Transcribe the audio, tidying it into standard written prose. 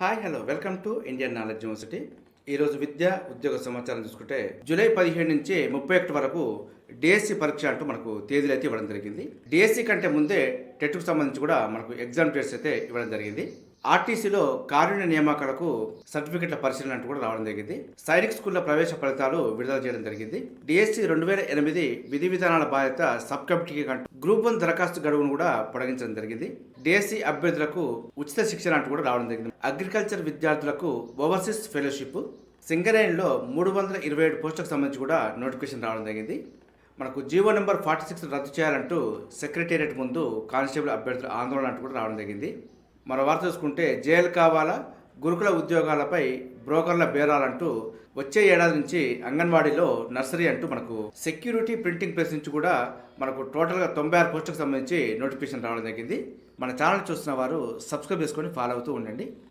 Hi hello welcome to Indian knowledge university. ఈరోజు విద్య ఉద్యోగ సమాచారం చూసుకుంటే జూలై 17 నుంచి 31 వరకు డిఎస్సి పరీక్ష అంటూ మనకు తేదీలు అయితే ఇవ్వడం జరిగింది. డిఎస్సి కంటే ముందే టెట్కు సంబంధించి కూడా మనకు ఎగ్జామ్ డేట్స్ అయితే ఇవ్వడం జరిగింది. ఆర్టీసీలో కారుణ్య నియామకాలకు సర్టిఫికెట్ల పరిశీలన అంటూ కూడా రావడం జరిగింది. సైనిక్ స్కూళ్ల ప్రవేశ ఫలితాలు విడుదల చేయడం జరిగింది. డిఎస్సి 2008 విధి విధానాల బాధ్యత సబ్ కమిటీకి గ్రూప్ 1 దరఖాస్తు గడువును కూడా పొడిగించడం జరిగింది. డిఎస్సి అభ్యర్థులకు ఉచిత శిక్షణ అంటూ కూడా రావడం జరిగింది. అగ్రికల్చర్ విద్యార్థులకు ఓవర్సీస్ ఫెలోషిప్ సింగరేణిలో 327 పోస్టులకు సంబంధించి కూడా నోటిఫికేషన్ రావడం జరిగింది. మనకు జీవో నెంబర్ 46 రద్దు చేయాలంటూ సెక్రటేరియట్ ముందు కానిస్టేబుల్ అభ్యర్థుల ఆందోళన అంటూ కూడా రావడం జరిగింది. మరో వార్త చూసుకుంటే జైలు కావాలా, గురుకుల ఉద్యోగాలపై బ్రోకర్ల బేరాలంటూ వచ్చే ఏడాది నుంచి అంగన్వాడీలో నర్సరీ అంటూ మనకు సెక్యూరిటీ ప్రింటింగ్ ప్రెస్ నుంచి కూడా మనకు టోటల్గా 96 పోస్టులకు సంబంధించి నోటిఫికేషన్ రావడం జరిగింది. మన ఛానల్ చూస్తున్న వారు సబ్స్క్రైబ్ చేసుకొని ఫాలో అవుతూ ఉండండి.